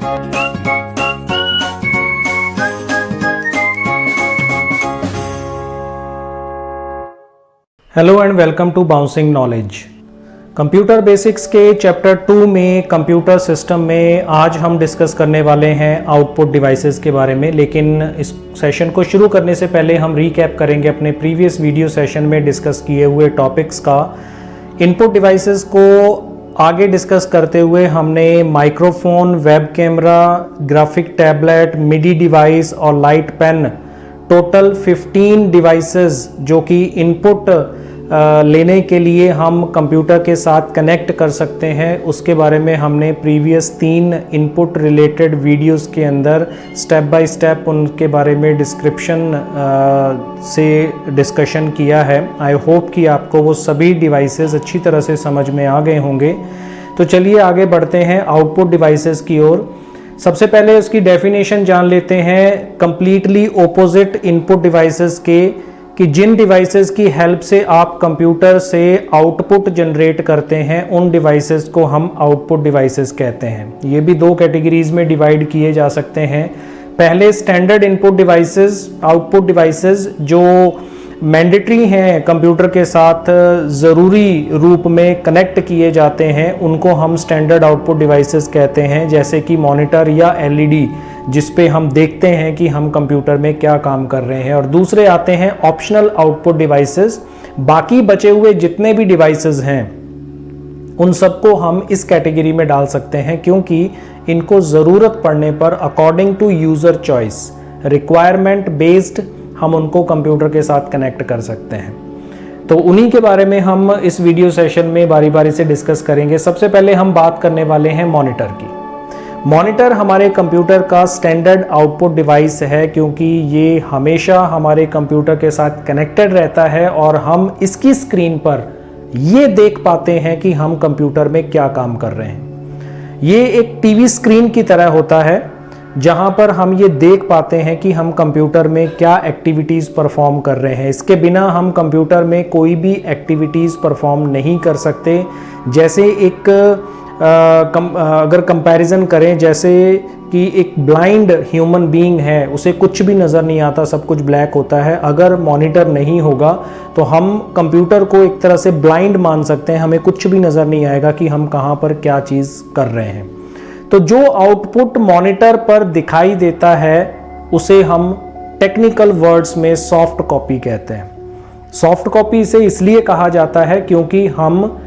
Hello and welcome to bouncing knowledge. Computer basics के chapter 2 में computer system में आज हम डिस्कस करने वाले हैं आउटपुट डिवाइसेस के बारे में। लेकिन इस सेशन को शुरू करने से पहले हम रीकैप करेंगे अपने प्रीवियस वीडियो सेशन में डिस्कस किए हुए टॉपिक्स का। इनपुट डिवाइसेस को आगे डिस्कस करते हुए हमने microphone, web camera, graphic tablet, MIDI device और लाइट पेन, टोटल 15 डिवाइसेस जो कि इनपुट लेने के लिए हम कंप्यूटर के साथ कनेक्ट कर सकते हैं, उसके बारे में हमने प्रीवियस 3 इनपुट रिलेटेड वीडियोस के अंदर स्टेप बाय स्टेप उनके बारे में डिस्क्रिप्शन से डिस्कशन किया है। आई होप कि आपको वो सभी डिवाइसेस अच्छी तरह से समझ में आ गए होंगे। तो चलिए आगे बढ़ते हैं आउटपुट डिवाइसेस की ओर। सबसे पहले उसकी डेफिनेशन जान लेते हैं कंप्लीटली ऑपोजिट इनपुट डिवाइसेस के, कि जिन डिवाइसेस की हेल्प से आप कंप्यूटर से आउटपुट जनरेट करते हैं उन डिवाइसेस को हम आउटपुट डिवाइसेस कहते हैं। ये भी 2 कैटेगरीज में डिवाइड किए जा सकते हैं। पहले standard input devices, output devices जो मैंडेटरी हैं, कंप्यूटर के साथ ज़रूरी रूप में कनेक्ट किए जाते हैं, उनको हम स्टैंडर्ड आउटपुट डिवाइसेस कहते हैं, जैसे कि मॉनिटर या एलईडी, जिस पे हम देखते हैं कि हम कंप्यूटर में क्या काम कर रहे हैं। और दूसरे आते हैं ऑप्शनल आउटपुट डिवाइसेस। बाकी बचे हुए जितने भी डिवाइसेस हैं उन सबको हम इस कैटेगरी में डाल सकते हैं, क्योंकि इनको ज़रूरत पड़ने पर according to user choice, requirement based हम उनको कंप्यूटर के साथ कनेक्ट कर सकते हैं। तो उन्हीं के बारे में हम इस वीडियो सेशन में बारी बारी से डिस्कस करेंगे। सबसे पहले हम बात करने वाले हैं मॉनिटर की। मॉनिटर हमारे कंप्यूटर का स्टैंडर्ड आउटपुट डिवाइस है, क्योंकि ये हमेशा हमारे कंप्यूटर के साथ कनेक्टेड रहता है और हम इसकी स्क्रीन पर ये देख पाते हैं कि हम कंप्यूटर में क्या काम कर रहे हैं। ये एक टीवी स्क्रीन की तरह होता है, जहां पर हम ये देख पाते हैं कि हम कंप्यूटर में क्या एक्टिविटीज़ परफॉर्म कर रहे हैं। इसके बिना हम कंप्यूटर में कोई भी एक्टिविटीज़ परफॉर्म नहीं कर सकते। जैसे एक अगर कंपैरिजन करें, जैसे कि एक ब्लाइंड ह्यूमन बीइंग है, उसे कुछ भी नज़र नहीं आता, सब कुछ ब्लैक होता है। अगर मॉनिटर नहीं होगा तो हम कंप्यूटर को एक तरह से ब्लाइंड मान सकते हैं, हमें कुछ भी नज़र नहीं आएगा कि हम कहाँ पर क्या चीज़ कर रहे हैं। तो जो आउटपुट मॉनिटर पर दिखाई देता है उसे हम टेक्निकल वर्ड्स में सॉफ्ट कॉपी कहते हैं। सॉफ्ट कॉपी इसे इसलिए कहा जाता है क्योंकि हम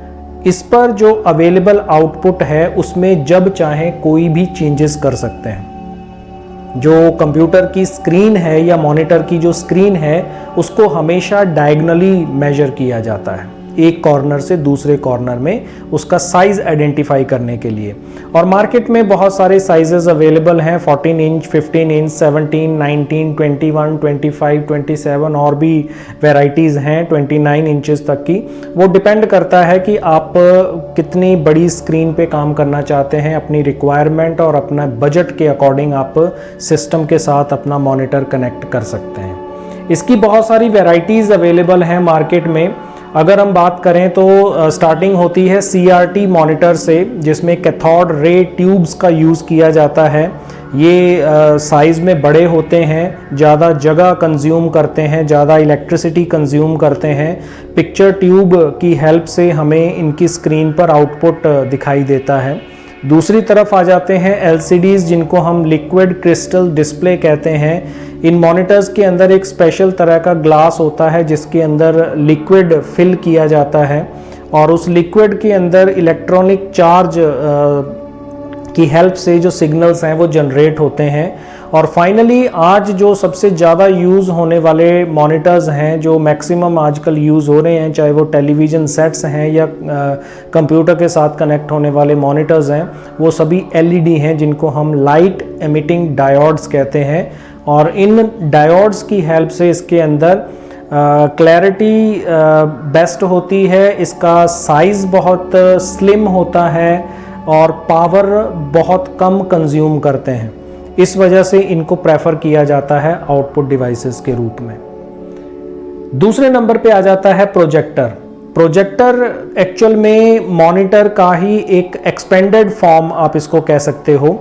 इस पर जो अवेलेबल आउटपुट है उसमें जब चाहें कोई भी चेंजेस कर सकते हैं। जो कंप्यूटर की स्क्रीन है या मॉनिटर की जो स्क्रीन है उसको हमेशा डायगोनली मेजर किया जाता है, एक कॉर्नर से दूसरे कॉर्नर में, उसका साइज आइडेंटिफाई करने के लिए। और मार्केट में बहुत सारे साइजेस अवेलेबल हैं, 14 इंच, 15 इंच, 17, 19, 21, 25, 27 और भी वैरायटीज़ हैं 29 इंचेस तक की। वो डिपेंड करता है कि आप कितनी बड़ी स्क्रीन पे काम करना चाहते हैं। अपनी रिक्वायरमेंट और अपना बजट के अकॉर्डिंग आप सिस्टम के साथ अपना मॉनिटर कनेक्ट कर सकते हैं। इसकी बहुत सारी वैरायटीज़ अवेलेबल हैं मार्केट में। अगर हम बात करें तो स्टार्टिंग होती है CRT मॉनिटर से, जिसमें कैथोड रे ट्यूब्स का यूज़ किया जाता है। ये साइज़ में बड़े होते हैं, ज़्यादा जगह कंज्यूम करते हैं, ज़्यादा इलेक्ट्रिसिटी कंज्यूम करते हैं। पिक्चर ट्यूब की हेल्प से हमें इनकी स्क्रीन पर आउटपुट दिखाई देता है। दूसरी तरफ आ जाते हैं LCDs, जिनको हम लिक्विड क्रिस्टल डिस्प्ले कहते हैं। इन मॉनिटर्स के अंदर एक स्पेशल तरह का ग्लास होता है जिसके अंदर लिक्विड फिल किया जाता है और उस लिक्विड के अंदर इलेक्ट्रॉनिक चार्ज की हेल्प से जो सिग्नल्स हैं वो जनरेट होते हैं। और फाइनली आज जो सबसे ज़्यादा यूज़ होने वाले मॉनिटर्स हैं, जो मैक्सिमम आजकल यूज़ हो रहे हैं, चाहे वो टेलीविज़न सेट्स हैं या कंप्यूटर के साथ कनेक्ट होने वाले मॉनिटर्स हैं, वो सभी LED हैं, जिनको हम लाइट एमिटिंग डायोड्स कहते हैं। और इन डायोड्स की हेल्प से इसके अंदर क्लैरिटी बेस्ट होती है, इसका साइज़ बहुत स्लिम होता है और पावर बहुत कम कंज्यूम करते हैं। इस वजह से इनको प्रेफर किया जाता है आउटपुट डिवाइसेस के रूप में। दूसरे नंबर पे आ जाता है प्रोजेक्टर। प्रोजेक्टर एक्चुअल में मॉनिटर का ही एक एक्सपेंडेड फॉर्म आप इसको कह सकते हो,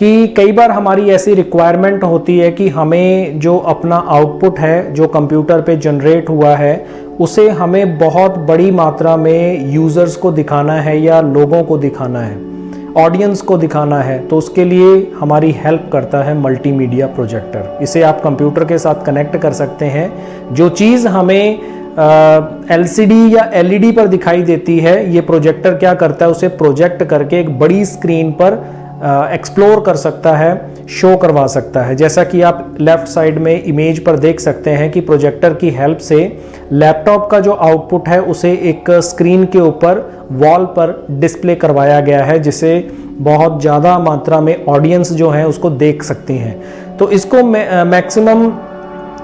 कि कई बार हमारी ऐसी रिक्वायरमेंट होती है कि हमें जो अपना आउटपुट है जो कंप्यूटर पे जनरेट हुआ है उसे हमें बहुत बड़ी मात्रा में यूज़र्स को दिखाना है या लोगों को दिखाना है, ऑडियंस को दिखाना है। तो उसके लिए हमारी हेल्प करता है मल्टीमीडिया प्रोजेक्टर। इसे आप कंप्यूटर के साथ कनेक्ट कर सकते हैं। जो चीज़ हमें एलसीडी या एलईडी पर दिखाई देती है, ये प्रोजेक्टर क्या करता है, उसे प्रोजेक्ट करके एक बड़ी स्क्रीन पर एक्सप्लोर कर सकता है, शो करवा सकता है। जैसा कि आप लेफ्ट साइड में इमेज पर देख सकते हैं कि प्रोजेक्टर की हेल्प से लैपटॉप का जो आउटपुट है उसे एक स्क्रीन के ऊपर वॉल पर डिस्प्ले करवाया गया है, जिसे बहुत ज़्यादा मात्रा में ऑडियंस जो है उसको देख सकती हैं। तो इसको मैक्सिमम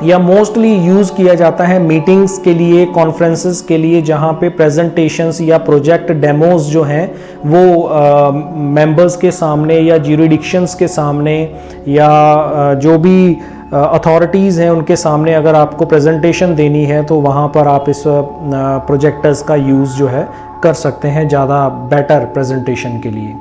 या मोस्टली यूज़ किया जाता है मीटिंग्स के लिए, कॉन्फ्रेंसेस के लिए, जहाँ पे प्रेजेंटेशंस या प्रोजेक्ट डेमोज जो हैं वो मेंबर्स के सामने या ज्यूरिडिक्शंस के सामने या जो भी अथॉरिटीज़ हैं उनके सामने अगर आपको प्रेजेंटेशन देनी है तो वहाँ पर आप इस प्रोजेक्टर्स का यूज़ जो है कर सकते हैं ज़्यादा बेटर प्रेजेंटेशन के लिए।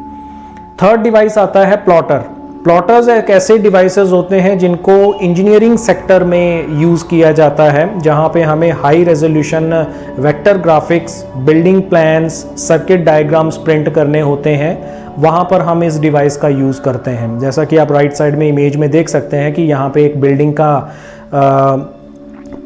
थर्ड डिवाइस आता है प्लॉटर। प्लॉटर्स एक ऐसे डिवाइसेस होते हैं जिनको इंजीनियरिंग सेक्टर में यूज़ किया जाता है, जहाँ पे हमें high resolution vector graphics, building plans, circuit diagrams print करने होते हैं। वहाँ पर हम इस डिवाइस का यूज़ करते हैं। जैसा कि आप राइट साइड में इमेज में देख सकते हैं कि यहाँ पे एक बिल्डिंग का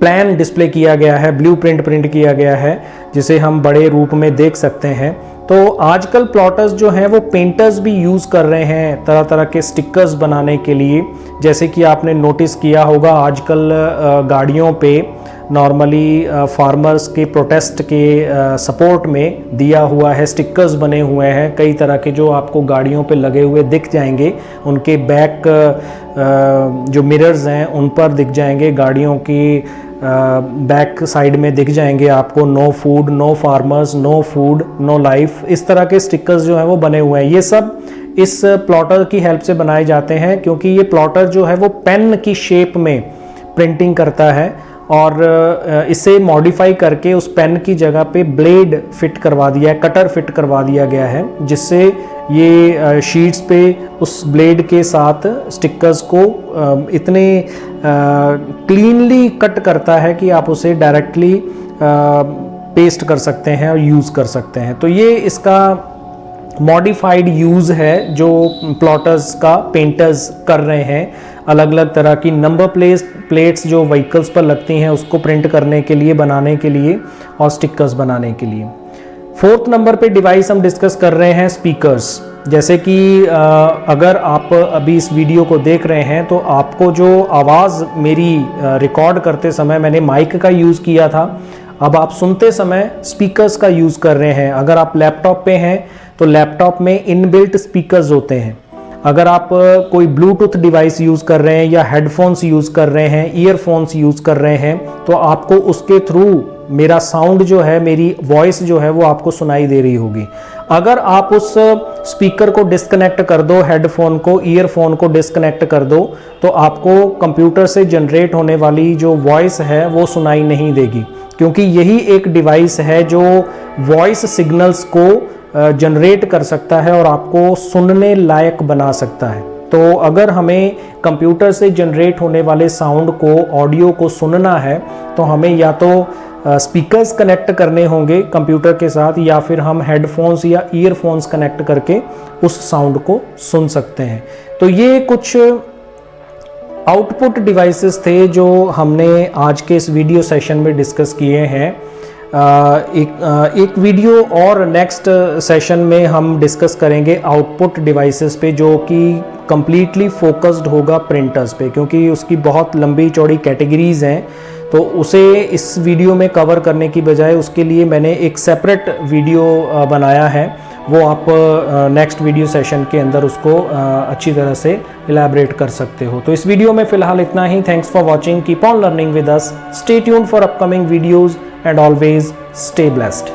प्लान डिस्प्ले किया गया है, ब्लूप्रिंट प्रिंट किया गया है, जिसे हम बड़े रूप में देख सकते हैं। तो आजकल प्लॉटर्स जो हैं वो पेंटर्स भी यूज़ कर रहे हैं तरह तरह के स्टिकर्स बनाने के लिए। जैसे कि आपने नोटिस किया होगा आजकल गाड़ियों पे नॉर्मली फार्मर्स के प्रोटेस्ट के सपोर्ट में दिया हुआ है, स्टिकर्स बने हुए हैं कई तरह के जो आपको गाड़ियों पे लगे हुए दिख जाएंगे। उनके बैक जो मिरर्स हैं उन पर दिख जाएंगे, गाड़ियों की बैक साइड में दिख जाएंगे आपको no food, no farmers, no food, no life. इस तरह के स्टिकर्स जो हैं वो बने हुए हैं। ये सब इस प्लॉटर की हेल्प से बनाए जाते हैं, क्योंकि ये प्लॉटर जो है वो पेन की शेप में प्रिंटिंग करता है और इसे मॉडिफाई करके उस पेन की जगह पे ब्लेड फिट करवा दिया है, कटर फिट करवा दिया गया है, जिससे ये शीट्स पे उस ब्लेड के साथ स्टिकर्स को इतने क्लीनली कट करता है कि आप उसे डायरेक्टली पेस्ट कर सकते हैं और यूज़ कर सकते हैं। तो ये इसका मॉडिफाइड यूज़ है जो प्लॉटर्स का पेंटर्स कर रहे हैं। अलग अलग तरह की नंबर प्लेट्स जो व्हीकल्स पर लगती हैं उसको प्रिंट करने के लिए, बनाने के लिए और स्टिकर्स बनाने के लिए। फोर्थ नंबर पे डिवाइस हम डिस्कस कर रहे हैं स्पीकर्स। जैसे कि अगर आप अभी इस वीडियो को देख रहे हैं तो आपको जो आवाज़ मेरी रिकॉर्ड करते समय मैंने माइक का यूज़ किया था, अब आप सुनते समय स्पीकर्स का यूज़ कर रहे हैं। अगर आप लैपटॉप पे हैं तो लैपटॉप में इनबिल्ट स्पीकर्स होते हैं। अगर आप कोई ब्लूटूथ डिवाइस यूज़ कर रहे हैं या हेडफोन्स यूज़ कर रहे हैं, ईयरफोन्स यूज़ कर रहे हैं, तो आपको उसके थ्रू मेरा साउंड जो है, मेरी वॉइस जो है वो आपको सुनाई दे रही होगी। अगर आप उस स्पीकर को डिस्कनेक्ट कर दो, हेडफोन को, ईयरफोन को डिस्कनेक्ट कर दो, तो आपको कंप्यूटर से जनरेट होने वाली जो वॉइस है वो सुनाई नहीं देगी, क्योंकि यही एक डिवाइस है जो वॉइस सिग्नल्स को जनरेट कर सकता है और आपको सुनने लायक बना सकता है। तो अगर हमें कंप्यूटर से जनरेट होने वाले साउंड को, ऑडियो को सुनना है, तो हमें या तो स्पीकर्स कनेक्ट करने होंगे कंप्यूटर के साथ, या फिर हम हेडफोन्स या ईयरफोन्स कनेक्ट करके उस साउंड को सुन सकते हैं। तो ये कुछ आउटपुट डिवाइसेस थे जो हमने आज के इस वीडियो सेशन में डिस्कस किए हैं। एक वीडियो और नेक्स्ट सेशन में हम डिस्कस करेंगे आउटपुट डिवाइसेस पे, जो कि कम्प्लीटली फोकस्ड होगा प्रिंटर्स पे, क्योंकि उसकी बहुत लंबी चौड़ी कैटेगरीज हैं। तो उसे इस वीडियो में कवर करने की बजाय उसके लिए मैंने एक सेपरेट वीडियो बनाया है, वो आप नेक्स्ट वीडियो सेशन के अंदर उसको अच्छी तरह से इलैबोरेट कर सकते हो। तो इस वीडियो में फ़िलहाल इतना ही। Thanks for watching, keep on learning with us, stay tuned for upcoming videos and always stay blessed.